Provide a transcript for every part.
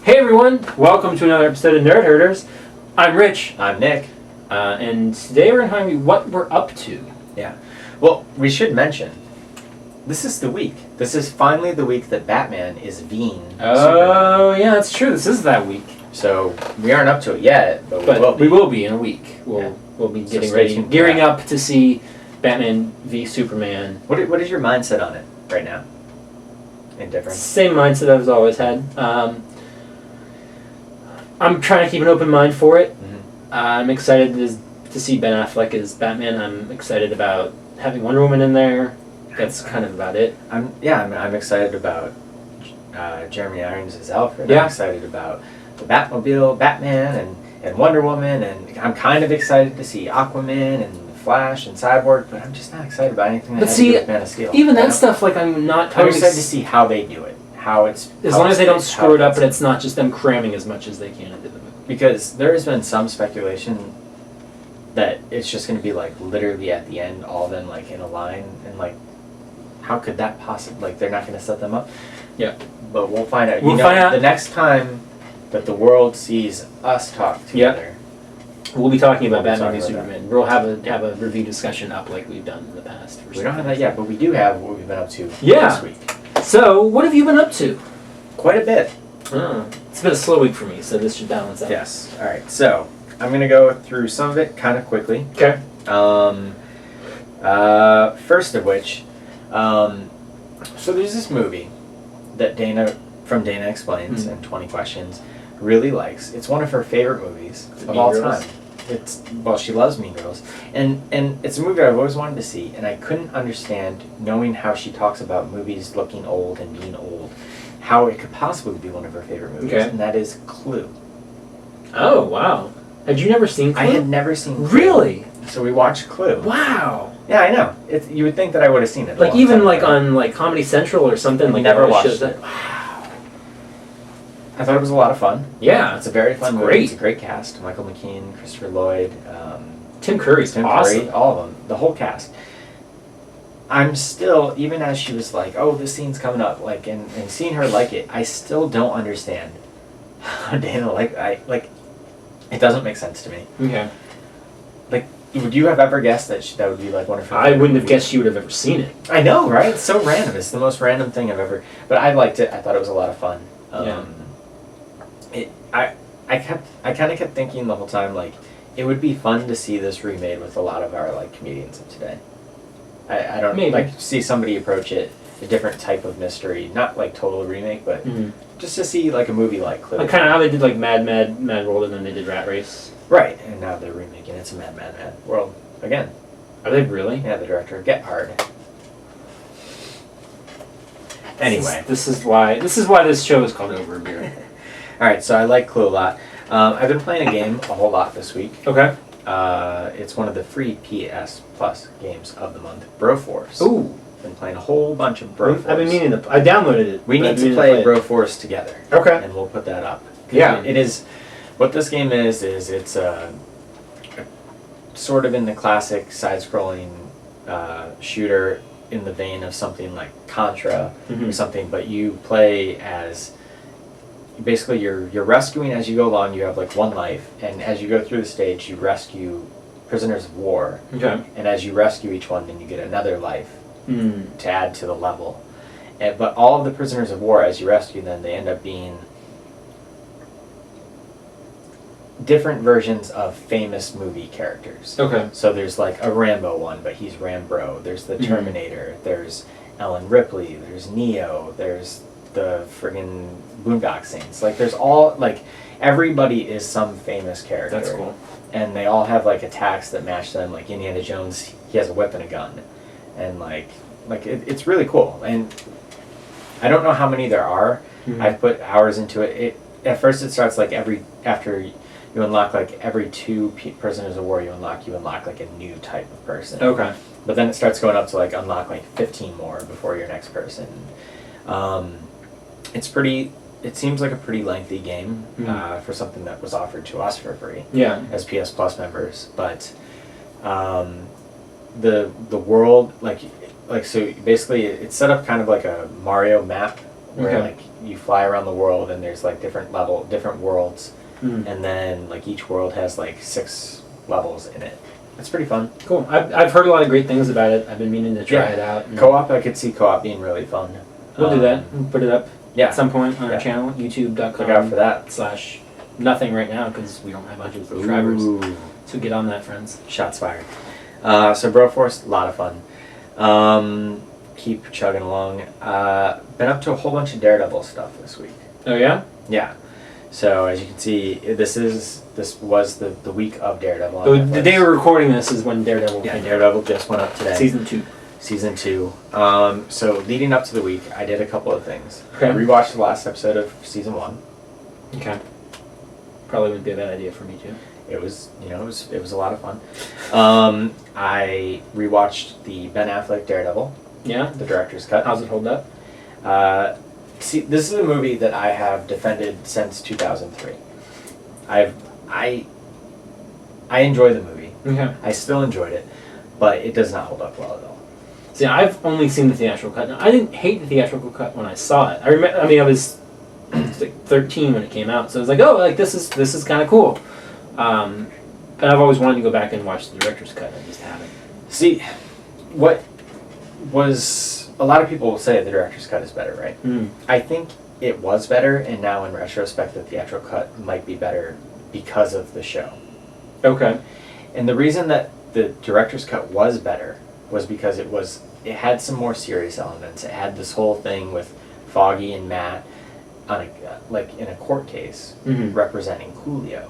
Hey everyone, welcome to another episode of Nerd Herders. I'm Rich. I'm Nick. And today we're going to talk about what we're up to. Yeah. Well, we should mention, this is the week. This is finally the week that Batman is Veen. Oh, yeah, that's true. This is that week. So, we aren't up to it yet, but we will be in a week. We'll be getting ready, gearing up to see Batman v Superman. What is your mindset on it right now? Indifferent? Same mindset I've always had. I'm trying to keep an open mind for it. Mm-hmm. I'm excited to see Ben Affleck as Batman. I'm excited about having Wonder Woman in there. That's kind of about it. I'm excited about Jeremy Irons as Alfred. Yeah. I'm excited about the Batmobile, Batman, and Wonder Woman, and I'm kind of excited to see Aquaman and the Flash and Cyborg, but I'm just not excited about anything that has to do with Man of Steel. Even that stuff, like, I'm not... I'm excited to see how they do it. As long as they don't screw it up and it's not just them cramming as much as they can into the movie. Because there has been some speculation that it's just going to be like literally at the end, all of them like in a line, and like, how could that possibly, like, they're not going to set them up? Yeah. But we'll find out. We'll find out. The next time that the world sees us talk together. We'll be talking about Batman v Superman. We'll have a review discussion up like we've done in the past. We don't have that yet, but we do have what we've been up to this week. So, what have you been up to? Quite a bit. It's been a slow week for me, so this should balance out. Yes. All right. So, I'm going to go through some of it kind of quickly. Okay. First of which, so there's this movie that Dana Explains and 20 Questions really likes. It's one of her favorite movies of all time. She loves Mean Girls, and it's a movie I've always wanted to see, and I couldn't understand, knowing how she talks about movies looking old and being old, how it could possibly be one of her favorite movies, and that is Clue. Oh, wow. Had you never seen Clue? I had never seen Clue. Really? So we watched Clue. Wow. Yeah, I know. You would think that I would have seen it. Like, even like on like Comedy Central or something. Like, never watched it. Wow. I thought it was a lot of fun. Yeah. It's a very fun movie. Great. It's a great cast. Michael McKean, Christopher Lloyd, Tim Curry's awesome. All of them. The whole cast. I'm still, even as she was like, oh, this scene's coming up, like, and seeing her like it, I still don't understand how Dana, it doesn't make sense to me. Okay. Like, would you have ever guessed that that would be like one of her I wouldn't have guessed you would have ever seen it. I know, right? It's so random. It's the most random thing I've ever, but I liked it. I thought it was a lot of fun. I kind of kept thinking the whole time, like, it would be fun to see this remade with a lot of our, like, comedians of today. I don't like see somebody approach it a different type of mystery, not like total remake, but just to see like a movie like Clue. Like kind of how they did like Mad World, and then they did Rat Race. Right, and now they're remaking It's a Mad World again. Are they really? Yeah, the director Get Hard. Anyway, this is why this show is called Over a Beer. All right, so I like Clue a lot. I've been playing a game a whole lot this week. Okay. It's one of the free PS Plus games of the month, BroForce. Ooh. Been playing a whole bunch of BroForce. I've been meaning to. I downloaded it. We need to play BroForce together. Okay. And we'll put that up. Yeah. It is. What this game is it's sort of in the classic side-scrolling shooter in the vein of something like Contra or something, but you play as. Basically, you're rescuing as you go along. You have like one life, and as you go through the stage, you rescue prisoners of war. Okay. And as you rescue each one, then you get another life to add to the level. But all of the prisoners of war, as you rescue them, they end up being different versions of famous movie characters. Okay. So there's like a Rambo one, but he's Rambro. There's the Terminator. There's Ellen Ripley. There's Neo. There's the friggin' Boondock Saints. Like, there's all, like, everybody is some famous character. That's cool. And they all have, like, attacks that match them. Like, Indiana Jones, he has a whip and a gun. And, it's really cool. And I don't know how many there are. I've put hours into it. At first it starts, like, after you unlock, like, every two prisoners of war you unlock, like, a new type of person. Okay. But then it starts going up to, like, unlock, like, 15 more before your next person. It seems like a pretty lengthy game for something that was offered to us for free as PS Plus members. But the world, like so basically it's set up kind of like a Mario map where Okay. like you fly around the world and there's like different worlds, Mm. and then like each world has like 6 levels in it. It's pretty fun. Cool. I've heard a lot of great things about it. I've been meaning to try Yeah. it out. and Co-op, I could see co-op being really fun. We'll do that. We'll put it up Yeah. at some point on Yeah. our channel, youtube.com. Look out for that. / nothing right now because we don't have much of subscribers. Ooh. So get on that, friends. Shots fired. So BroForce, a lot of fun. Keep chugging along. Been up to a whole bunch of Daredevil stuff this week. Oh yeah? Yeah. So as you can see, this was the week of Daredevil. on The Netflix. day we're recording this is when Daredevil Yeah, came out. Daredevil just went up today. Season 2. Season 2. So leading up to the week, I did a couple of things. Okay. I rewatched the last episode of season 1. Okay. Probably wouldn't be a bad idea for me too. It was, it was a lot of fun. I rewatched the Ben Affleck Daredevil, Yeah? the director's cut. How's it hold up? See, this is a movie that I have defended since 2003. I enjoy the movie. Okay. I still enjoyed it, but it does not hold up well at all. See, I've only seen the theatrical cut. Now, I didn't hate the theatrical cut when I saw it. I was like 13 when it came out, so I was like, oh, like this is kind of cool. But I've always wanted to go back and watch the director's cut. I just haven't. See, what was a lot of people will say the director's cut is better, right? Mm. I think it was better, and now in retrospect, the theatrical cut might be better because of the show. Okay. And the reason that the director's cut was better was because it had some more serious elements. It had this whole thing with Foggy and Matt on in a court case Mhm. representing Coolio.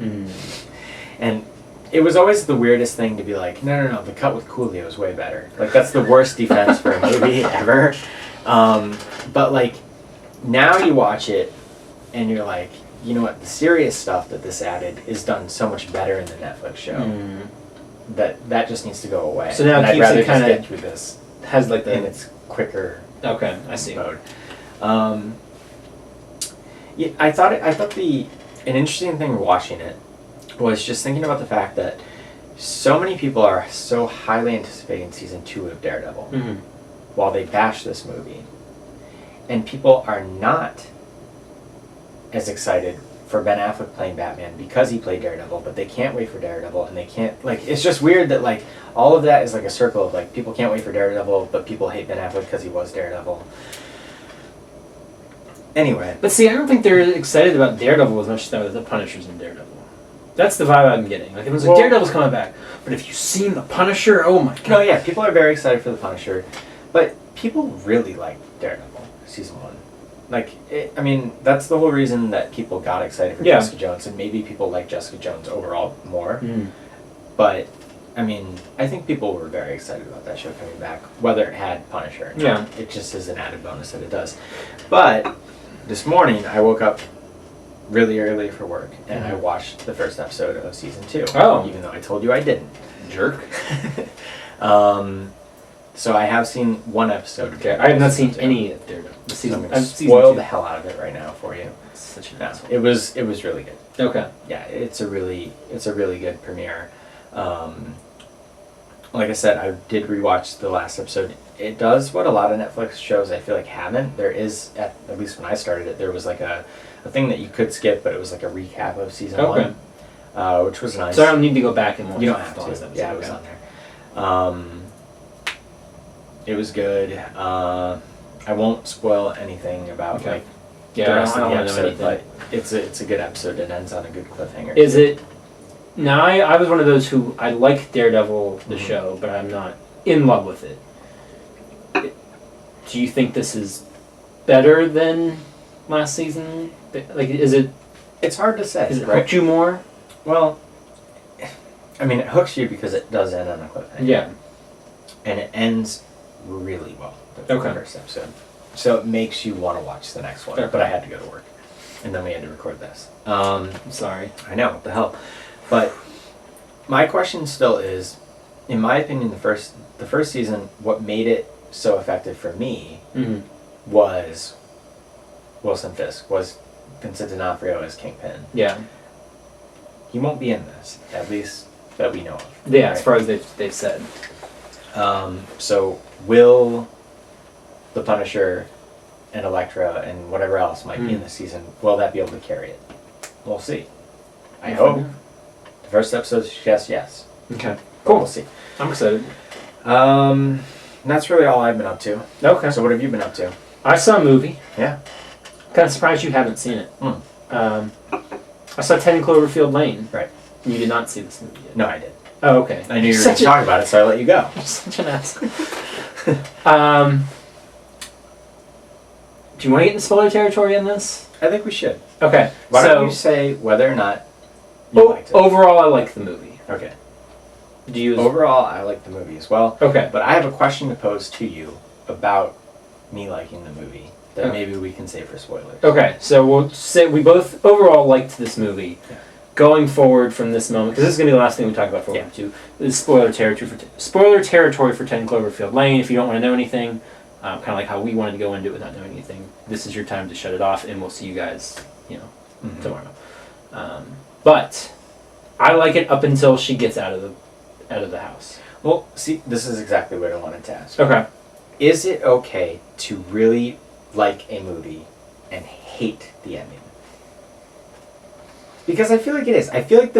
Mm. And it was always the weirdest thing to be like, no, the cut with Coolio is way better. Like, that's the worst defense for a movie ever. But, like, now you watch it, and you're like, you know what, the serious stuff that this added is done so much better in the Netflix show Mm. that just needs to go away. So now it and I'd keeps it rather just kinda- get through this Has like in the its quicker okay. I see. mode. Yeah, I thought an interesting thing watching it was just thinking about the fact that so many people are so highly anticipating season 2 of Daredevil Mm-hmm. while they bash this movie, and people are not as excited for Ben Affleck playing Batman because he played Daredevil, but they can't wait for Daredevil, and they can't, like, it's just weird that, like, all of that is like a circle of, like, people can't wait for Daredevil, but people hate Ben Affleck because he was Daredevil. Anyway. But see, I don't think they're excited about Daredevil as much as they were the Punishers in Daredevil. That's the vibe I'm getting. Like, it was like, Well- Daredevil's coming back. But if you've seen the Punisher, oh my god. No, yeah, people are very excited for the Punisher, but people really like Daredevil season 1. Like, that's the whole reason that people got excited for Yeah. Jessica Jones, and maybe people like Jessica Jones overall more. Mm. But I think people were very excited about that show coming back, whether it had Punisher or not. Yeah. It just is an added bonus that it does. But this morning, I woke up really early for work, and I watched the first episode of season 2. Oh. Even though I told you I didn't. Jerk. So I have seen one episode. Okay, I have not seen any of Daredevil. The So I'm season. going to I've season spoil 2. the hell out of it right now for you. Such an No, asshole. it was really good. Okay. Yeah, it's a really good premiere. Like I said, I did rewatch the last episode. It does what a lot of Netflix shows I feel like haven't. There is, at least when I started it, there was like a thing that you could skip, but it was like a recap of season Okay. 1, which was nice. So I don't need to go back and watch You don't the have last to. episode. Yeah, it was Okay. on there. It was good. I won't spoil anything about Okay. like Yeah, the I rest don't of the want to know episode, anything. but it's a good episode. It ends on a good cliffhanger. Is it? Now, I was one of those who I like Daredevil the Mhm. show, but I'm not in love with it. Do you think this is better than last season? Like, is it? It's hard to say. Is it right? hooked you more? Well, it hooks you because it does end on a cliffhanger. Yeah. And it ends really well. The Okay. first episode. So it makes you want to watch the next one. Okay. But I had to go to work, and then we had to record this. I'm sorry. I know, what the hell. But my question still is, in my opinion, the first season, what made it so effective for me Mm-hmm. was Wilson Fisk, was Vincent D'Onofrio as Kingpin. Yeah. He won't be in this, at least that we know of. Yeah, right? as far as they've said. So will the Punisher and Elektra and whatever else might be in the season, will that be able to carry it? We'll see. I hope. The first episode suggests yes. Okay. Cool. We'll see. I'm excited. That's really all I've been up to. Okay. So what have you been up to? I saw a movie. Yeah. Kind of surprised you haven't seen it. I saw 10 Cloverfield Lane. Right. You did not see this movie yet. No, I did. Oh, okay. I knew you were going to talk about it, so I let you go. You're such an ass. Do you want to get into spoiler territory in this? I think we should. Okay. Why don't you say whether or not you liked it? Overall, I liked the movie. Okay. Do you? Overall, I liked the movie as well. Okay. But I have a question to pose to you about me liking the movie that maybe we can save for spoilers. Okay. So we'll say we both overall liked this movie. Yeah. Going forward from this moment, because this is going to be the last thing we talk about for Movie 2, is spoiler territory for 10 Cloverfield Lane. If you don't want to know anything, kind of like how we wanted to go into it without knowing anything, this is your time to shut it off, and we'll see you guys, tomorrow. But I like it up until she gets out of the house. Well, see, this is exactly what I wanted to ask. Okay. Is it okay to really like a movie and hate the ending? Because I feel like it is. I feel like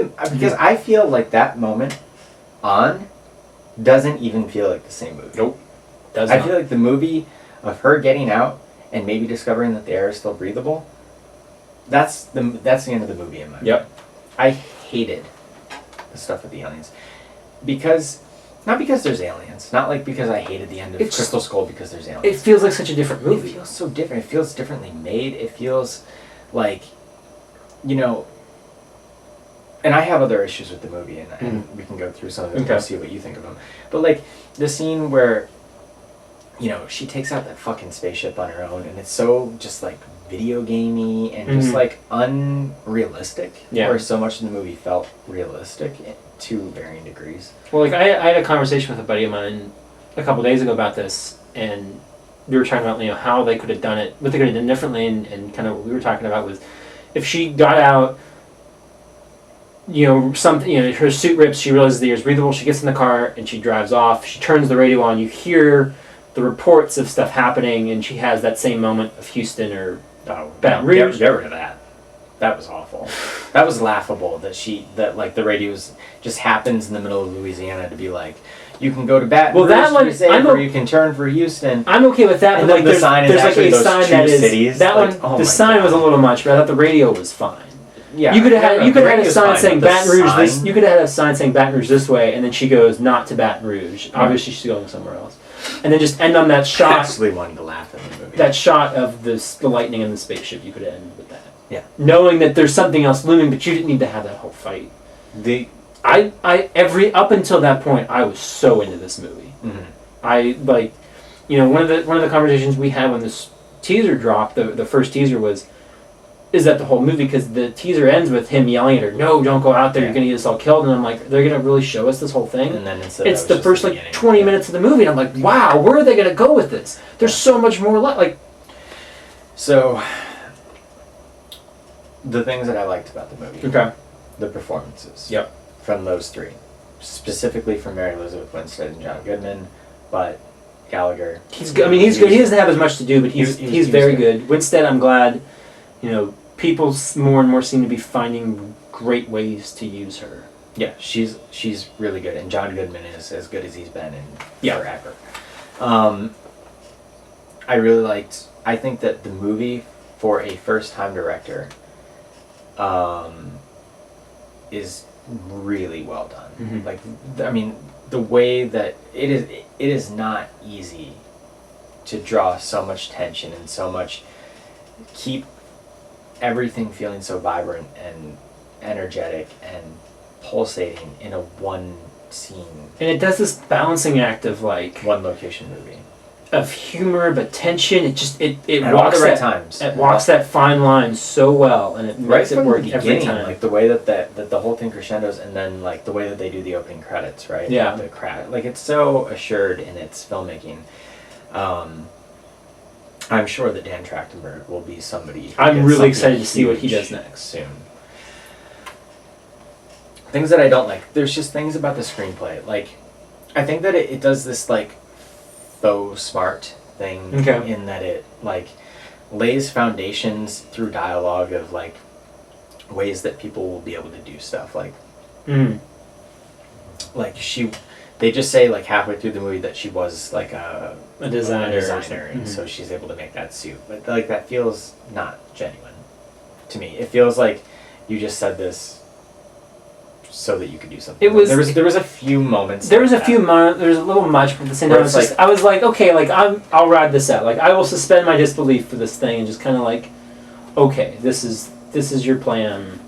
I feel like that moment on doesn't even feel like the same movie. Nope. I feel like the movie of her getting out and maybe discovering that the air is still breathable, that's the end of the movie in my opinion. I hated the stuff with the aliens. Not because there's aliens. Not like because I hated the end of Crystal Skull because there's aliens. It feels like such a different movie. It feels so different. It feels differently made. It feels like, and I have other issues with the movie, and we can go through some of them and see what you think of them. But like the scene where, she takes out that fucking spaceship on her own, and it's so just like video gamey and just like unrealistic. Yeah. Where so much of the movie felt realistic to varying degrees. Well, like I had a conversation with a buddy of mine a couple days ago about this, and we were talking about how they could have done it, what they could have done differently, and kind of what we were talking about was if she got out. Her suit rips, she realizes the air is breathable, she gets in the car and she drives off, she turns the radio on, you hear the reports of stuff happening, and she has that same moment of Houston or Baton Rouge. Get rid of that. That was awful. That was laughable that like the radio just happens in the middle of Louisiana to be like, you can go to Baton Rouge to be safe, or you can turn for Houston. I'm okay with that, and but then the sign is actually those two cities. That one, the sign was a little much, but I thought the radio was fine. Yeah, you could have had a sign saying Baton Rouge. You could have had a sign saying Baton Rouge this way, and then she goes not to Baton Rouge. Obviously, she's going somewhere else, and then just end on that shot. I actually wanted to laugh at the movie. That shot of the lightning and the spaceship. You could have ended with that. Yeah. Knowing that there's something else looming, but you didn't need to have that whole fight. Up until that point, I was so into this movie. Mm-hmm. One of the conversations we had when this teaser dropped, the first teaser was. Is that the whole movie? Because the teaser ends with him yelling at her, "No, don't go out there. You're going to get us all killed." And I'm like, they're going to really show us this whole thing? And then it's the first 20 minutes of the movie, and I'm like, wow, where are they going to go with this? There's so much more So, the things that I liked about the movie. Okay. The performances. Yep. From those three. Specifically from Mary Elizabeth Winstead and John Goodman, but Gallagher. He's good. I mean, he's good. He doesn't have as much to do, but he's very good. Winstead, I'm glad, people more and more seem to be finding great ways to use her. Yeah, she's really good, and John Goodman is as good as he's been in forever. I really liked. I think that the movie for a first-time director is really well done. Mm-hmm. The way that it is not easy to draw so much tension and so much keep everything feeling so vibrant and energetic and pulsating in a one scene. And it does this balancing act of one location movie. Of humor but tension. It just it at walks all the right times. It walks that fine line so well, and it makes it work every time. Like the way that the whole thing crescendos, and then like the way that they do the opening credits, right? Yeah. It's so assured in its filmmaking. I'm sure that Dan Trachtenberg will be somebody. I'm really excited to see what he does next. Soon. Things that I don't like. There's just things about the screenplay. I think that it does this faux smart thing in that it lays foundations through dialogue of like ways that people will be able to do stuff. Like, like they just say like halfway through the movie that she was like a designer, and so she's able to make that suit. But like that feels not genuine to me. It feels like you just said this so that you could do something. There was a few moments. There was a little much, but at the same time, I was like, okay, like I'll ride this out. Like I will suspend my disbelief for this thing and just kind of like, okay, this is your plan.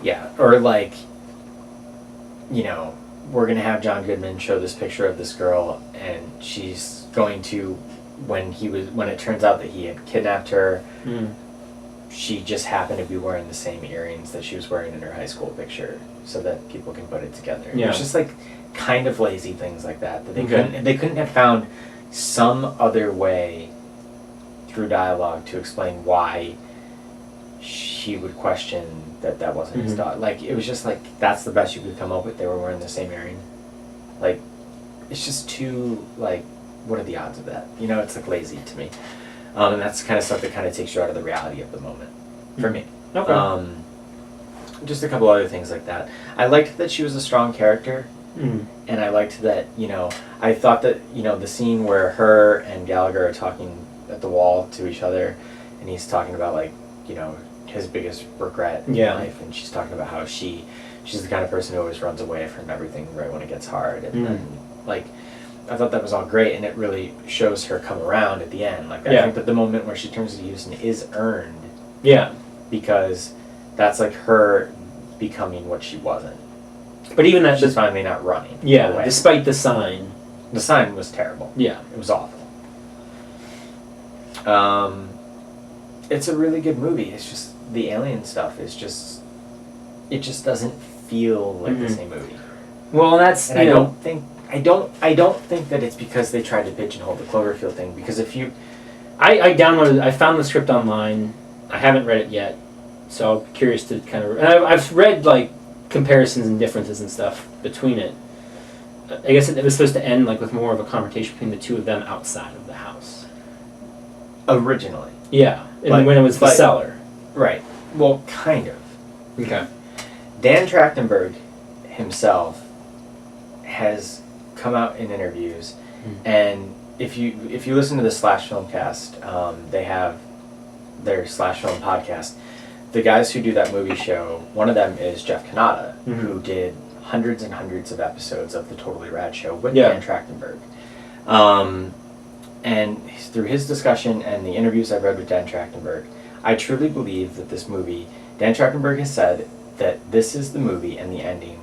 Yeah, or like, you know, we're gonna have John Goodman show this picture of this girl, and she's going to, when it turns out that he had kidnapped her. She just happened to be wearing the same earrings that she was wearing in her high school picture, so that people can put it together. Yeah. It's just like kind of lazy things like that they couldn't have found some other way through dialogue to explain why she would question that wasn't his daughter. Like it was just like that's the best you could come up with. They were wearing the same earring. Like it's just too like what are the odds of that? You know, it's like lazy to me. And that's the kind of stuff that kind of takes you out of the reality of the moment, for me. Okay. Just a couple other things like that. I liked that she was a strong character, and I liked that, you know, I thought that, you know, the scene where her and Gallagher are talking at the wall to each other, and he's talking about, like, you know, his biggest regret in life, and she's talking about how she's the kind of person who always runs away from everything right when it gets hard, and then, like, I thought that was all great, and it really shows her come around at the end. Like I think that the moment where she turns to Houston is earned. Yeah. Because that's like her becoming what she wasn't. But even that, she's finally not running. Yeah. Away. Despite the sign. The sign was terrible. Yeah. It was awful. It's a really good movie. It's just the alien stuff is just. It just doesn't feel like the same movie. Well, that's. And I don't think that it's because they tried to pigeonhole the Cloverfield thing, because if you... I found the script online. I haven't read it yet, so I'm curious to kind of... And I've read, like, comparisons and differences and stuff between it. I guess it was supposed to end, like, with more of a confrontation between the two of them outside of the house. Originally. Yeah, and when it was the cellar. Right. Well, kind of. Okay. Dan Trachtenberg himself has come out in interviews, and if you listen to the Slash Filmcast, they have their Slash Film podcast. The guys who do that movie show, one of them is Jeff Cannata, who did hundreds and hundreds of episodes of the Totally Rad Show with Dan Trachtenberg. And through his discussion and the interviews I've read with Dan Trachtenberg, I truly believe that this movie, Dan Trachtenberg has said that this is the movie and the ending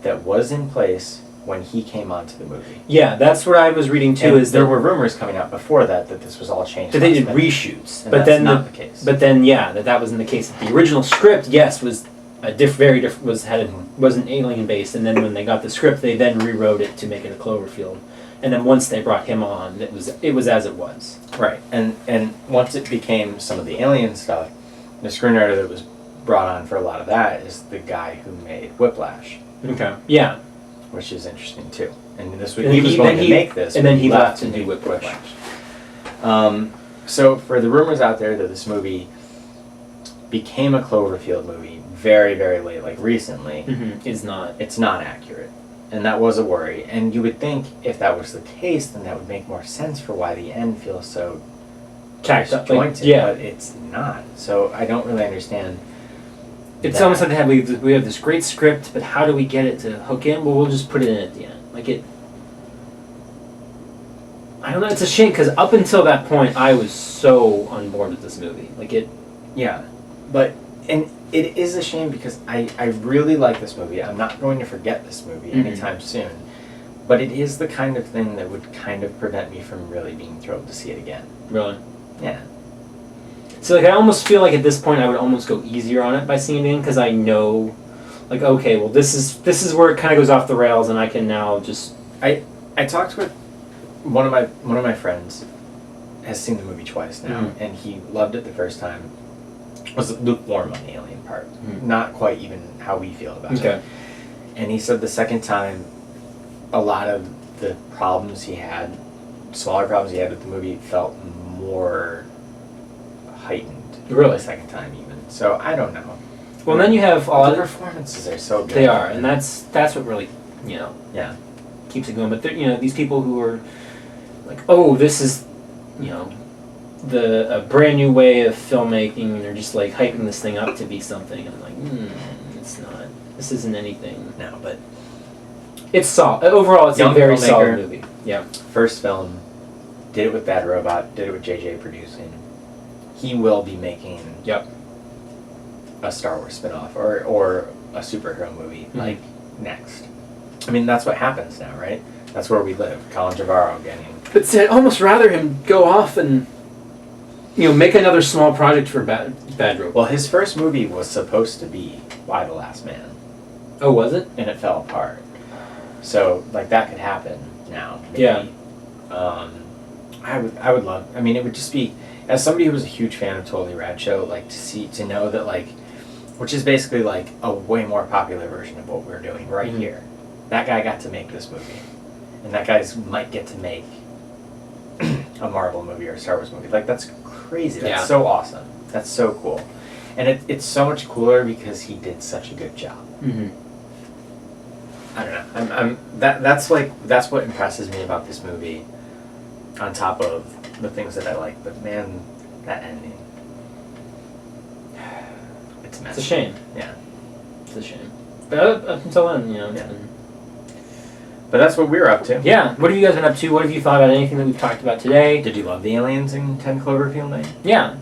that was in place when he came onto the movie. Yeah, that's what I was reading too. And there were rumors coming out before that this was all changed. That they did reshoots, but that's not the case. But then, that wasn't the case. The original script, yes, was very different. Wasn't alien based, and then when they got the script, they then rewrote it to make it a Cloverfield. And then once they brought him on, it was as it was. Right, and once it became some of the alien stuff, the screenwriter that was brought on for a lot of that is the guy who made Whiplash. Okay. Yeah. Which is interesting too. And he was going to make this, and then he left to do Whiplash. So for the rumors out there that this movie became a Cloverfield movie very, very late, like recently, it's not accurate. And that was a worry. And you would think if that was the case, then that would make more sense for why the end feels so disjointed, but it's not. So I don't really understand. It's almost like we have this great script, but how do we get it to hook in? Well, we'll just put it in at the end. I don't know. It's a shame because up until that point, I was so on board with this movie. Yeah, and it is a shame because I really like this movie. I'm not going to forget this movie anytime soon. But it is the kind of thing that would kind of prevent me from really being thrilled to see it again. Really? Yeah. So I almost feel like at this point I would almost go easier on it by seeing it again because I know, okay, well this is where it kind of goes off the rails, and I can now just. I talked with one of my friends, has seen the movie twice now, and he loved it the first time. Was lukewarm on the alien part, not quite even how we feel about it. And he said the second time, a lot of the problems he had, smaller problems he had with the movie, felt more heightened Really? the second time even. So I don't know. Well, then you have all the other performances are so good. They are, and that's what really, you know, Yeah. keeps it going. But you know, these people who are like, oh, this is, you know, a brand new way of filmmaking, and they're just like hyping this thing up to be something. I'm like, it's not. This isn't anything. No, but it's solid. Overall, it's Young a very filmmaker. solid movie. Yeah. first film, did it with Bad Robot, did it with JJ producing. He will be making Yep. a Star Wars spinoff or a superhero movie like next. I mean, that's what happens now, right? That's where we live. Colin Trevorrow getting. But I'd almost rather him go off and, you know, make another small project for Bad Robot. Well, his first movie was supposed to be Why the Last Man, Oh, was it? and it fell apart. So, like, that could happen now. Maybe. Yeah. I would love. I mean, it would just be, as somebody who was a huge fan of Totally Rad Show, like to know that, like, which is basically like a way more popular version of what we're doing right here. That guy got to make this movie, and that guy might get to make a Marvel movie or a Star Wars movie. Like, that's crazy. That's so awesome. That's so cool, and it's so much cooler because he did such a good job. Mm-hmm. I don't know. That's what impresses me about this movie, on top of the things that I like. But man, that ending. It's messy. It's a shame. Yeah. It's a shame. But up until then, you know. Yeah. But that's what we're up to. Yeah. What have you guys been up to? What have you thought about anything that we've talked about today? Did you love the aliens in 10 Cloverfield Lane? Yeah.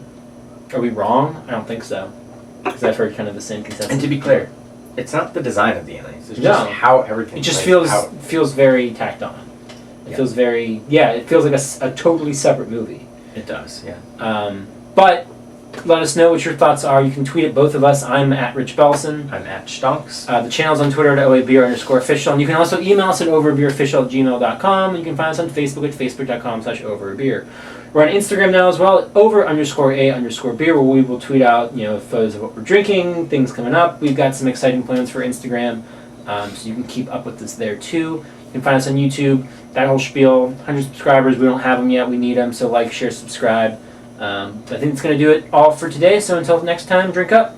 Are we wrong? I don't think so. Because I've heard kind of the same consensus. And to be clear, it's not the design of the aliens. It's No. just how everything. It just plays out. feels very tacked on. It feels very it feels like a totally separate movie. It does, yeah. But let us know what your thoughts are. You can tweet at both of us. I'm at Rich Belson. I'm at Stonks. The channel's on Twitter at OABeer_official. And you can also email us at overbeerofficial@gmail.com. And you can find us on Facebook at facebook.com/overbeer. We're on Instagram now as well at over_a_beer, where we will tweet out, you know, photos of what we're drinking, things coming up. We've got some exciting plans for Instagram, so you can keep up with us there too. You can find us on YouTube. That whole spiel. 100 subscribers. We don't have them yet. We need them. So like, share, subscribe. I think it's going to do it all for today. So until next time, drink up.